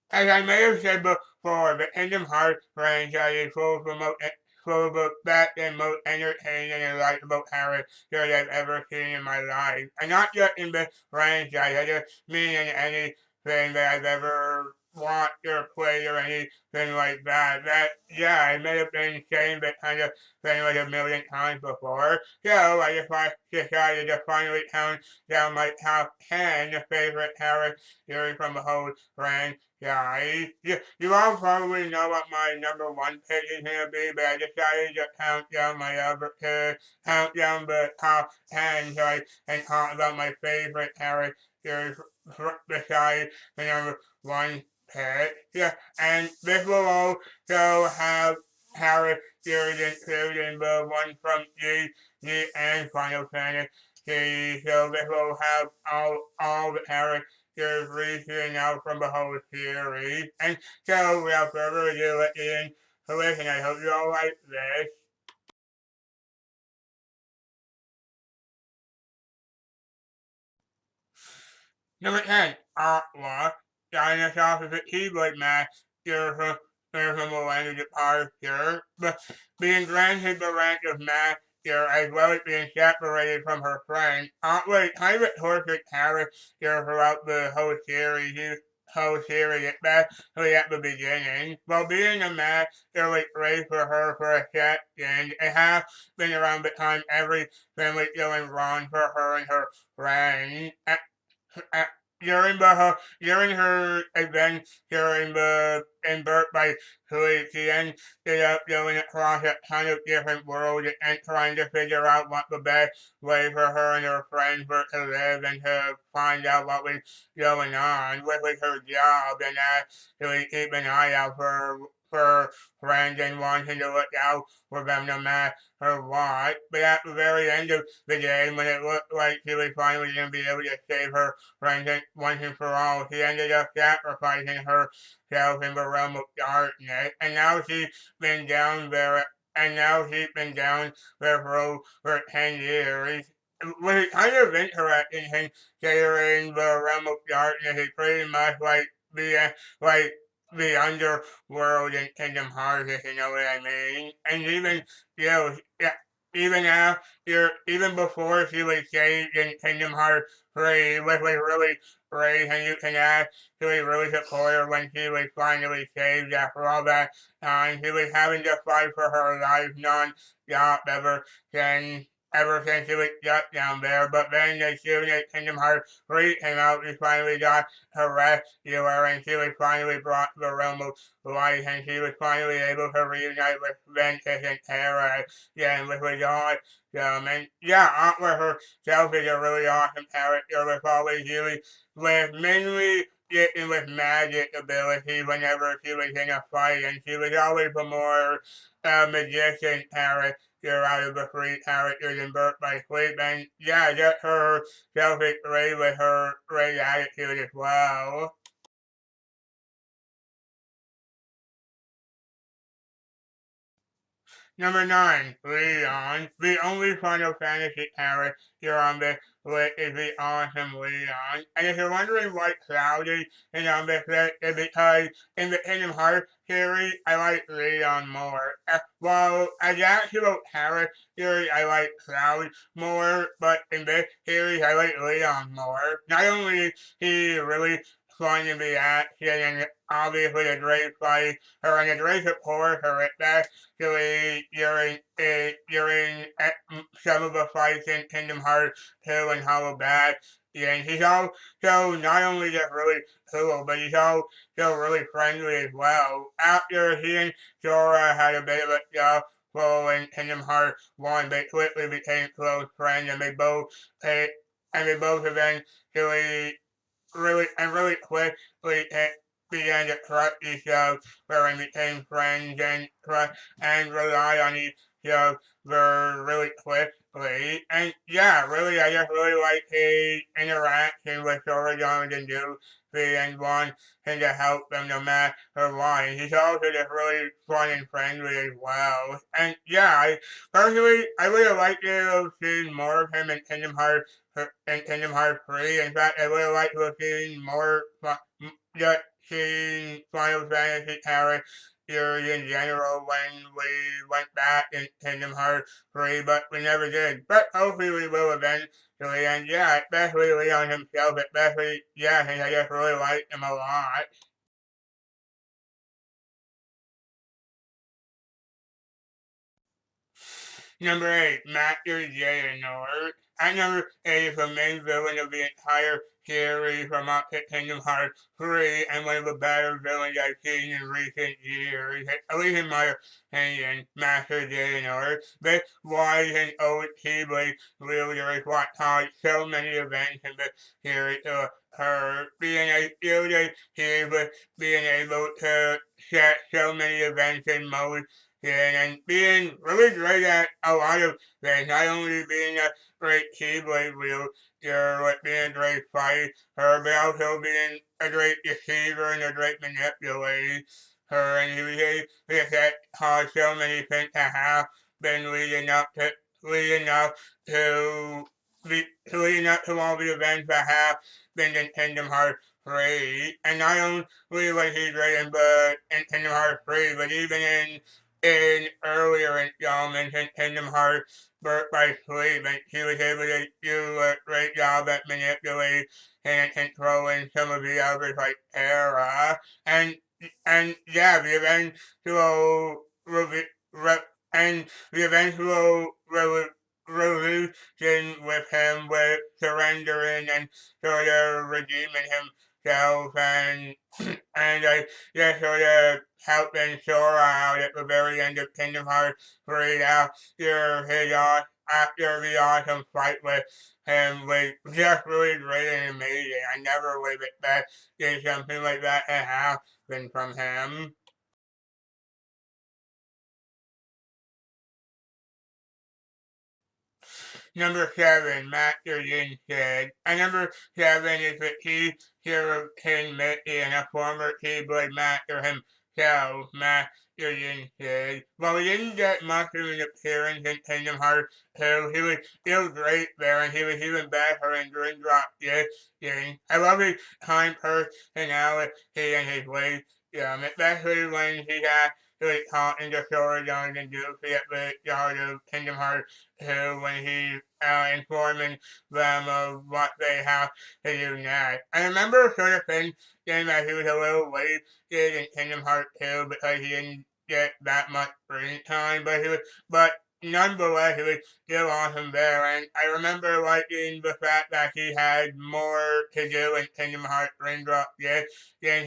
As I may have said before, the Kingdom Hearts franchise is full of the best and most entertaining and likable characters I've ever seen in my life. And not just in the franchise, I just mean in anything that I've ever watched or played or anything like that. Yeah, I may have been saying that kind of thing like a million times before. So I just decided to finally count down my top 10 favorite characters from the whole franchise. Yeah, you all probably know what my number one pick is gonna be, but I decided to count down my other count down the top 10 so I can talk about my favorite characters besides the number one pick. Yeah, and this will also have characters including the one from G and Final Fantasy. So this will have all the characters reaching out from the whole series. And so, without further ado, let's get into it, and I hope you all like this. Number 10, Aqua. Starting us off with a keyboard master from the land of departure, but being granted the rank of master as well as being separated from her friend. Aqua is kind of a tortured character throughout the whole series, especially at the beginning. While being a master was great for her for a second, it has been around the time everything was going wrong for her and her friend. Uh, during her event during the in birth by Tyree, she ended up going across a ton of different worlds and trying to figure out what the best way for her and her friends were to live and to find out what was going on with her job and actually keep an eye out for friends and wanting to look out for them no matter what. But at the very end of the day, when it looked like she was finally going to be able to save her friend once and for all, she ended up sacrificing herself in the realm of darkness, and now she's been down there. And now she's been down there for 10 years. What is kind of interesting considering the realm of darkness is pretty much like the underworld in Kingdom Hearts, if you know what I mean. And even you know, yeah, even even before she was saved in Kingdom Hearts 3, which was really great, and you can actually really support her when she was finally saved after all that time. She was having to fight for her life non-stop ever since she was just down there. But then as soon as Kingdom Hearts 3 came out, we finally got her rescuer, and she was finally brought to the realm of light, and she was finally able to reunite with Ventus and Terra again, which was awesome. And yeah, Aqua herself is a really awesome character with always really, with mainly getting with magic ability whenever she was in a fight, and she was always the more magician character out of the three characters in Birth by Sleep. And yeah, just her selfish way with her great attitude as well. Number 9, Leon. The only Final Fantasy character on this list is the awesome Leon. And if you're wondering why Cloud is on this list, it's because in the Kingdom Hearts series, I like Leon more. While as the actual character, I like Cloud more, but in this series, I like Leon more. Not only is he really fun to be action and obviously a great fight, or and a great support, or at best, during some of the fights in Kingdom Hearts 2 and Hollow Bad. And he's also not only just really cool, but he's also really friendly as well. After he and Sora had a bit of a scuffle in Kingdom Hearts 1, they quickly became close friends, and they both eventually really quickly began to trust each other and became friends and trust and rely on each other really quickly. And yeah, really, I just really like his interaction with Sora and Goofy and wanting to help them no matter what. And he's also just really fun and friendly as well. And yeah, I really like to have seen more of him in Kingdom Hearts 3. In fact, I really like to have seen more just seen Final Fantasy characters in general when we went back in Kingdom Hearts 3, but we never did. But hopefully we will eventually, and yeah, especially Leon himself, especially, yeah, since I just really like him a lot. Number 8, Master Xehanort. At number 8 is the main villain of the entire series from up to Kingdom Hearts 3 and one of the better villains I've seen in recent years, at least in my opinion, Master Xehanort. This wise and old Keyblade wielder is what caused so many events in the series to occur, being a skilled with being able to set so many events in motion and being really great at a lot of things, not only being a great keyblade wielder, like being a great fighter, but also being a great deceiver and a great manipulator. And he was able to cause so many things to have been leading up to leading up to all the events that have been in Kingdom Hearts 3. And not only was he great in Kingdom Hearts 3, but even in earlier installments in Kingdom Hearts Birth by Sleep, and he was able to do a great job at manipulating and controlling some of the others like Terra. And and yeah, re- and the eventual revolution with him with surrendering and sort of redeeming himself and I just sort of helping Sora out at the very end of Kingdom Hearts 3 after the awesome fight with him was just really great and amazing. I never would have expected something like that to happen from him. Number 7, Master Yin said. And number 7 is the key hero King Mickey and a former Keyblade Master himself, Master Yin said. While he didn't get much of an appearance in Kingdom Hearts 2, he was still great there and he was even better in Dream Drop Distance. I love his kind personality and his ways, especially when he had to be talking to Sora and Goofy at the start of Kingdom Hearts when he's informing them of what they have to do next. I remember sort of thinking that he was a little wasted in Kingdom Hearts 2 because he didn't get that much screen time, but nonetheless, he was still awesome there, and I remember liking the fact that he had more to do in Kingdom Hearts Raindrop than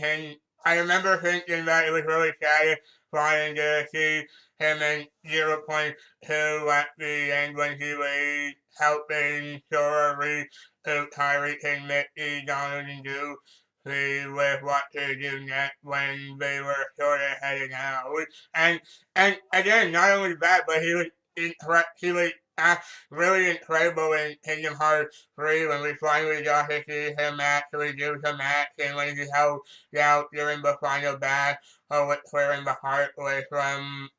him. I remember thinking that it was really satisfying to see him in 0.2 at the end when he was helping Sora read Tyree and Mickey, Donald, and Goofy with what to do next when they were sort of heading out. And and again, not only that, but he was really incredible in Kingdom Hearts 3 when we finally got to see him actually do some action when he helped out during the final battle with clearing the heartway from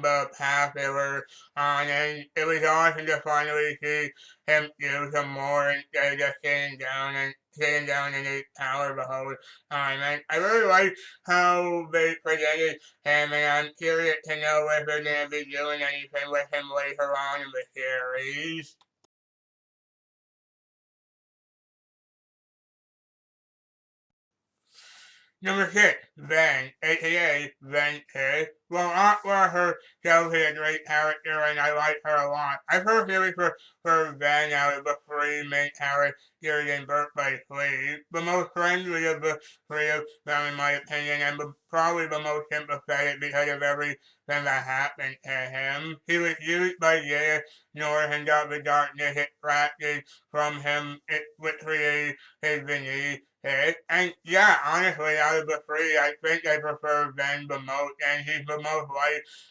the path they were on, and it was awesome to finally see him do some more instead of just sitting down in his tower the whole time. And I really like how they presented him, and I'm curious to know if they're going to be doing anything with him later on in the series. Number 6, Ven, aka Ventus. Well, Aqua herself is a great character and I like her a lot. I personally prefer Ven out of the three main characters in Birth by Sleep. The most friendly of the three of them in my opinion and probably the most sympathetic because of everything that happened to him. He was used by Jaya North and got the darkness extracted from him, which created his beneath. And yeah, honestly, out of the three, I think I prefer Ben the most, and he's the most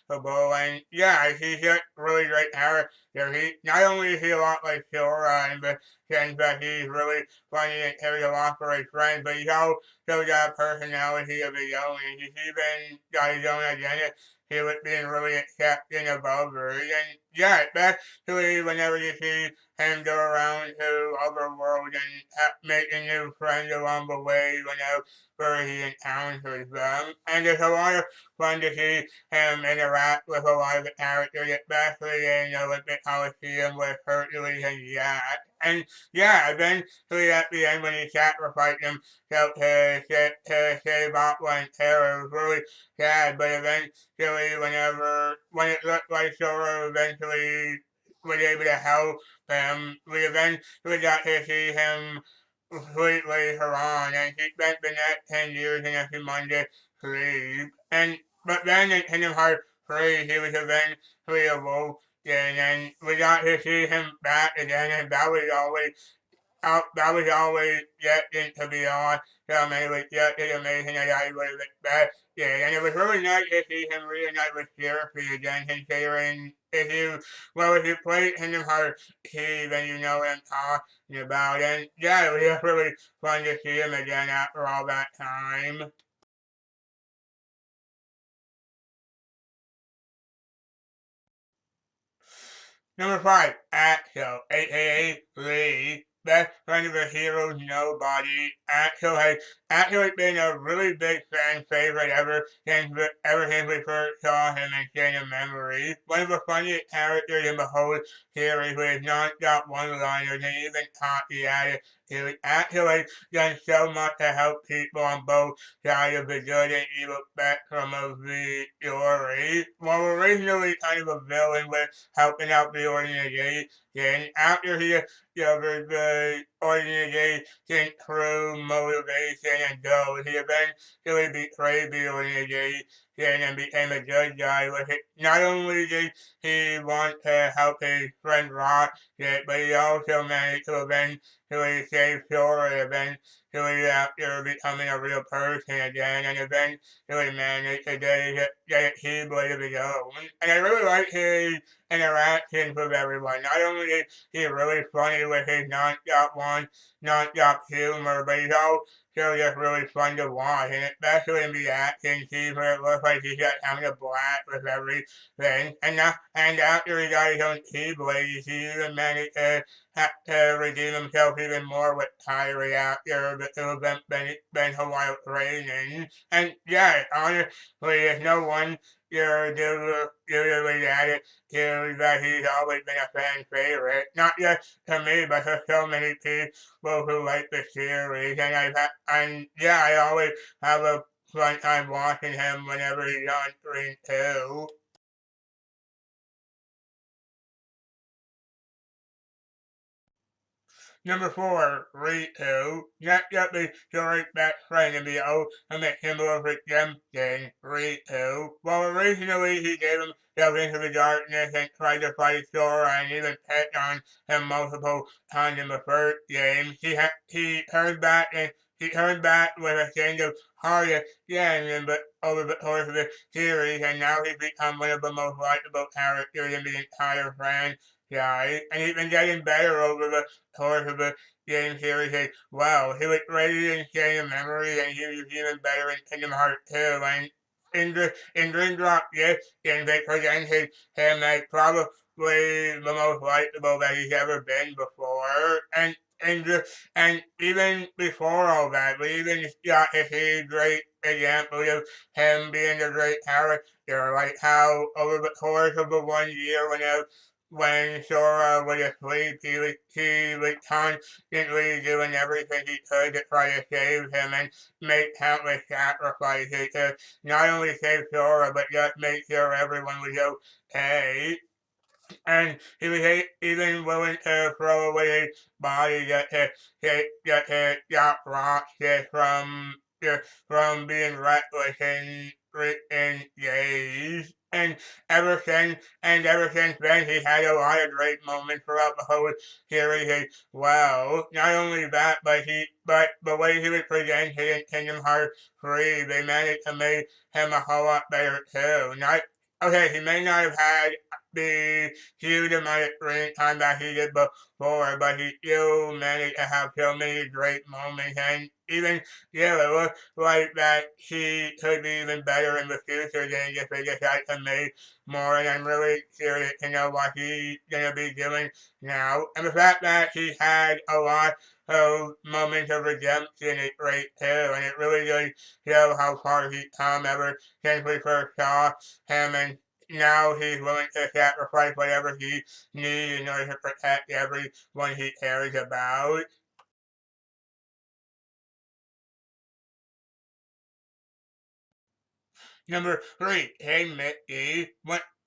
likable. And yeah, he's just really great character. He not only is he a lot like Sora in the sense that he's really funny and carries a lot for his friends, but he's also got a personality of his own, and he's even got his own identity. He was being really accepting of others, yeah, especially whenever you see him go around to other worlds and making new friends along the way whenever he encounters them. And it's a lot of fun to see him interact with a lot of the characters, especially in the Olympic Coliseum with Hercules and Jack. And yeah, eventually at the end when he sacrificed himself to save Aqua and Terra, it was really sad, but eventually when it looked like Sora eventually was able to help him, we eventually got to see him sleep later on, and he spent the next 10 years in a humongous sleep. But then in Kingdom Hearts 3, he was eventually awoken, and we got to see him back again, and that was always destined to be on. So it was just as amazing as I would have expected. And it was really nice to see him reunite with Tyree again, considering if you played Kingdom Hearts T, then you know what I'm talking about. And yeah, it was just really fun to see him again after all that time. Number 5, Axel, aka Lee, best friend of a hero's nobody. Axel has been a really big fan favorite ever since we first saw him in Chain of Memories. One of the funniest characters in the whole series with his non-stop one-liners and even cocky attitude. Axel has done so much to help people on both sides of the good and evil spectrum of the story. While originally kind of a villain with helping out the organization. After he discovered the organization through motivation and goals, he eventually betrayed the organization and became a good guy with it. Not only did he want to help his friend Rocket, but he also managed to eventually save Sora eventually after becoming a real person again, and eventually managed to get a keyblade of his own. And I really like his interactions with everyone. Not only is he really funny with his non-stop humor, but he's also just really fun to watch, and especially in the action scenes where it looks like he's just having a blast with everything. And after he got his own Keyblade, he even managed to redeem himself even more with Tyree after it was been a while training. And yeah, honestly, there's no one you're usually added to that he's always been a fan favorite. Not just to me, but to so many people who like the series. And yeah, I always have a fun time watching him whenever he's on screen too. Number 4, Riku. Next up is Sora's best friend and the ultimate symbol of redemption, Riku. While originally he gave himself into the darkness and tried to fight Sora and even picked on him multiple times in the first game, he turned back and he turned back with a change of heart again but over the course of the series, and now he's become one of the most likable characters in the entire franchise, and he's been getting better over the course of the game series as well. He was rated in Chain of Memory, and he was even better in Kingdom Hearts 2. And in Dream Drop Distance, they presented him as probably the most likable that he's ever been before. And even before all that, we even got to see great examples of him being a great character, like how over the course of the 1 year, when Sora was asleep, he was constantly doing everything he could to try to save him and make countless sacrifices to not only save Sora, but just make sure everyone was okay. And he was even willing to throw away his body just to stop Roxas from being reckless in days. Ever since then, he had a lot of great moments throughout the whole series as well. Not only that, but the way he was presented in Kingdom Hearts 3, they managed to make him a whole lot better too. Not okay, he may not have had the huge amount of screen time that he did before, but he still managed to have so many great moments, and even, yeah, it looks like that he could be even better in the future than if they decide to make more, and I'm really curious to know what he's gonna be doing now. And the fact that he had a lot of moments of redemption is great too, and it really does show how far he's come ever since we first saw him, and now he's willing to sacrifice whatever he needs in order to protect everyone he cares about. Number three, Hey Mickey.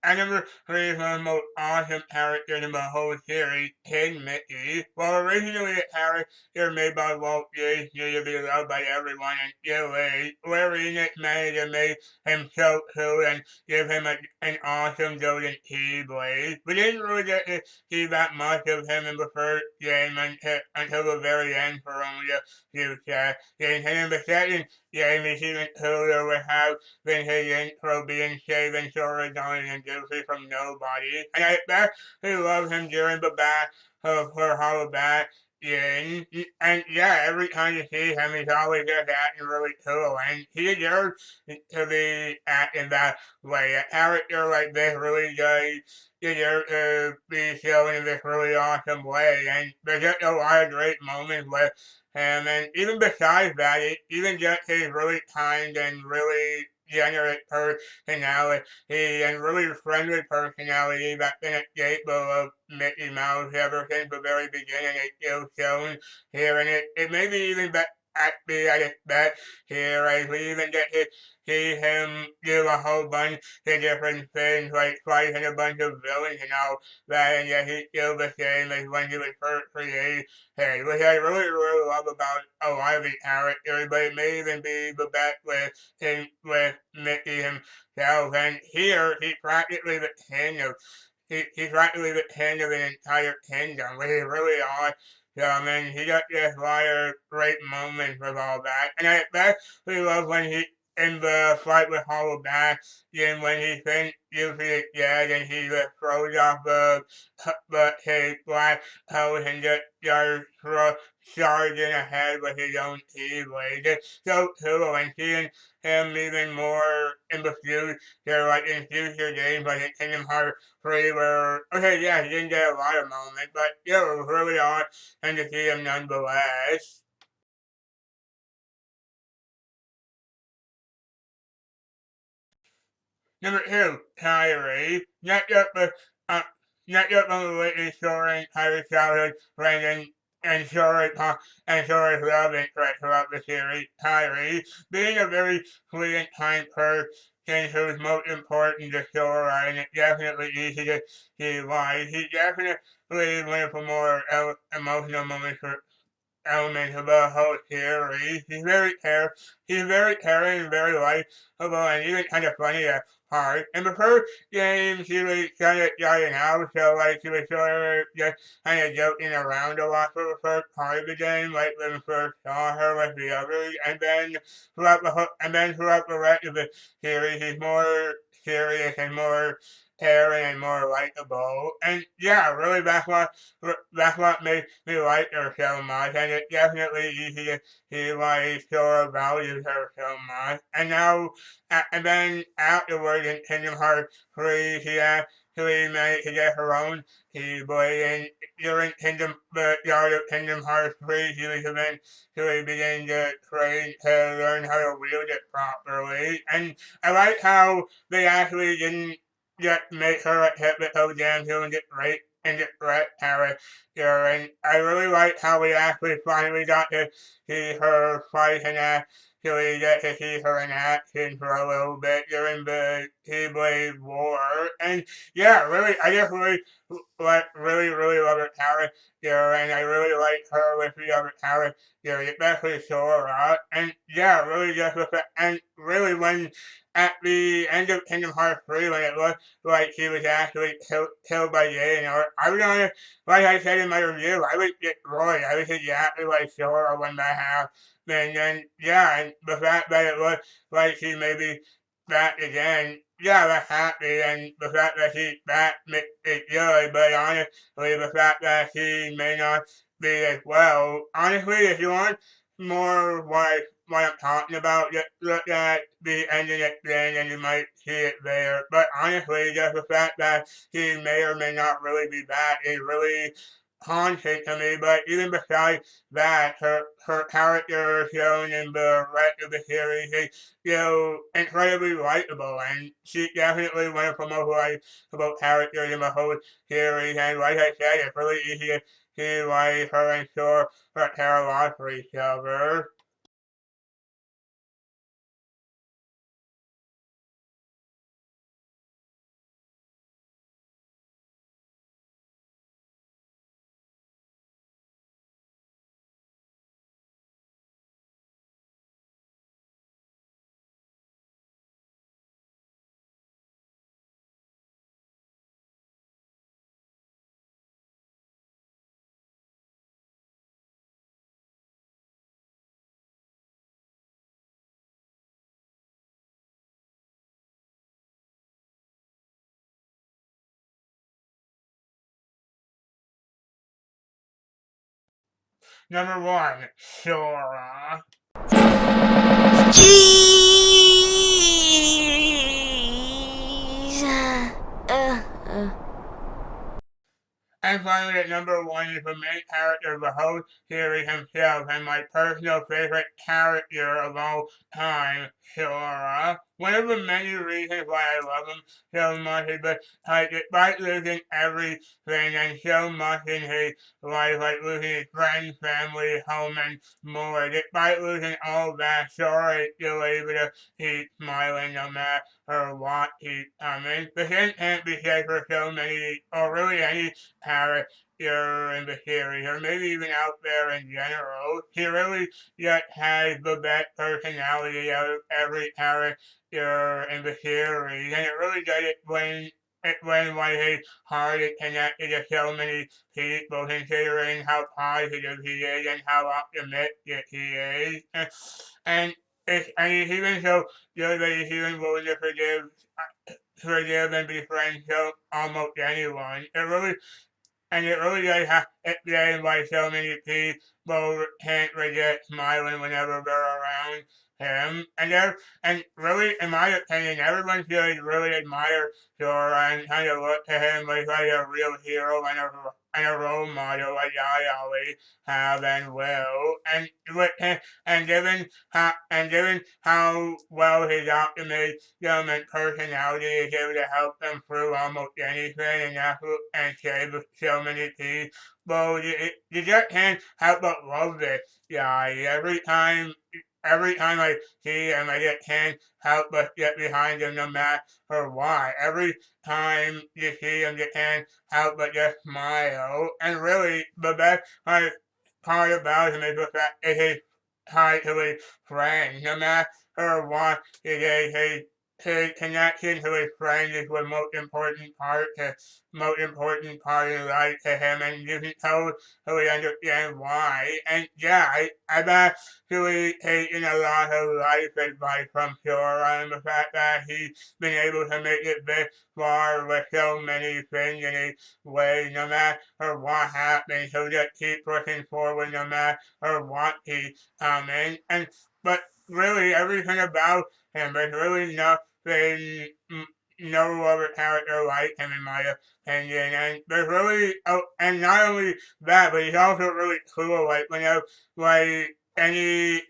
Number three is one of the most awesome characters in the whole series, Hey Mickey. While originally a character made by Walt Disney to be loved by everyone and still is, Larry managed to make him so cool and give him an awesome golden keyblade. We didn't really get to see that much of him in the first game until the very end for only a few seconds. And in the second game, he's even cooler with how been his intro being shaven Sora Johnny and Goofy from nobody. And I especially love him during the back of her hollow back. Yeah, and yeah, every time you see him, he's always just acting really cool, and he deserves to be acting that way. A character like this really does deserve to be shown in this really awesome way, and there's just a lot of great moments with him, and even besides that, even just his really kind and really generous personality and really friendly personality that's been a staple of Mickey Mouse ever since the very beginning. It's still shown here, and it may be even be at its best here, as we even get to see him do a whole bunch of different things, like fighting a bunch of villains and all that, and yet he's still the same as when he was first created. Hey, which I really love about a lot of the characters, but it may even be the best with Mickey himself. And here, he's practically the king of an entire kingdom, which is really odd. So, I mean, he got this lot of great moments with all that. And I especially love when he, in the fight with Hollow Back, and when he thinks Yuffie is dead and he just throws off his black coat and just starts charging ahead with his own keyblade. It's so cool, and seeing him even more in the future, like in future games, like in Kingdom Hearts 3, where, okay, yeah, he didn't get a lot of moments, but yeah, it was really awesome to see him nonetheless. Number two, Tyree. Uh, not just from the lately soaring Tyree's childhood, Brandon and Sora's love interest throughout the series. Tyree, being a very sweet and kind person who's most important to Sora, and it's definitely easy to see why. He definitely went for more emotional moments for element of the whole series. He's very caring and very likable and even kind of funny at heart. In the first game, she was kind of starting out, so like she was sort of just kind of joking around a lot for the first part of the game, like when we first saw her with the others, and then throughout the rest of the series, he's more serious and more caring and more likable. And yeah, really that's what makes me like her so much, and it's definitely easy to see why Sora values her so much. And now, and then afterwards in Kingdom Hearts 3, she actually managed to get her own Keyblade, and during the start of Kingdom Hearts 3, she was eventually beginning to train to learn how to wield it properly. And I like how they actually didn't just make her a typical damsel and get right character, and I really like how we actually finally got to see her fight and actually get to see her in action for a little bit during the Keyblade War. And yeah, really, I just really love her character, and I really like her with the other characters, especially Sora. And yeah, really just with it, and really when at the end of Kingdom Hearts 3, when it looked like she was actually killed by Xehanort, I was on it, like I said in my review, I was destroyed. I was exactly like Sora when that happened. And then, yeah, and the fact that it looked like she may be back again, yeah, we're happy, and the fact that she's back makes it good, but honestly, the fact that she may not be as well, honestly, if you want more what I'm talking about, just look at the ending at the end and you might see it there. But honestly, just the fact that she may or may not really be back is really haunting to me, but even besides that, her character shown in the rest of the series is incredibly likable, and she definitely one of the most likable characters in the whole series. And like I said, it's really easy to see why her and Sora care a lot for each other. Number one, Sora. Jeez. And finally, at number one is the main character of the whole series himself, and my personal favorite character of all time, Sora. One of the many reasons why I love him so much is because despite losing everything and so much in his life, like losing his friends, family, home, and more, despite losing all that, Sora is still able to keep smiling no matter what keeps coming. The same can't be said for so many, or really any character in the series, or maybe even out there in general. He really just has the best personality out of every character in the series, and it really does explain why his heart is connected to so many people, considering how positive he is and how optimistic he is. And and he's even so good that he's even willing to forgive and be friends to almost anyone. It really does have explain why so many people can't resist smiling whenever they're around him. And really, in my opinion, everyone should really admire Sora and kind of look to him like a real hero and a role model like I always have and will. And given how well his optimism and personality is able to help them through almost anything and save so many people. You just can't help but love this guy. Every time I see him, I just can't help but get behind him no matter what. Every time you see him, you can't help but just smile. And really, the best part about him is the fact that he's tied to his friends. No matter what, his connection to his friends is the most important part in life to him, and you can totally understand why. And yeah, I've actually taken a lot of life advice from Sora and the fact that he's been able to make it this far with so many things in his way, no matter what happens. He'll just keep pushing forward no matter what he's coming. And but really, everything about him, there's really nothing, no other character like him in my opinion. And there's really, oh, and not only that, but he's also really cool. Like whenever, like any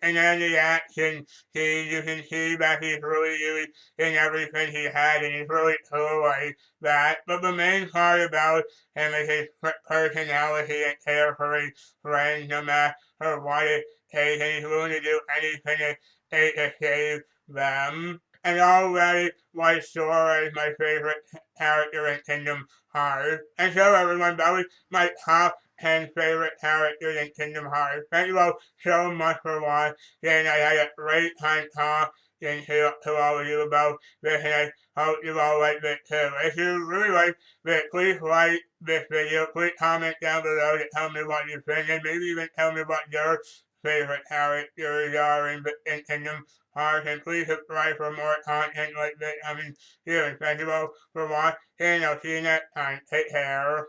action, you can see that he's really using everything he had, and he's really cool like that. But the main part about him is his personality and care for his friends, no matter what it takes, and he's willing to do anything it takes to save them. And already why Sora is my favorite character in Kingdom Hearts. And so everyone, that was my top 10 favorite characters in Kingdom Hearts. Thank you all so much for watching. I had a great time talking to all of you about this, and I hope you all like this too. If you really like this, please like this video. Please comment down below to tell me what you think, and maybe even tell me what your favorite characters are in Kingdom Hearts, and please subscribe for more content like this. I mean, here, thank you both for watching. I'll see you next time. Take care.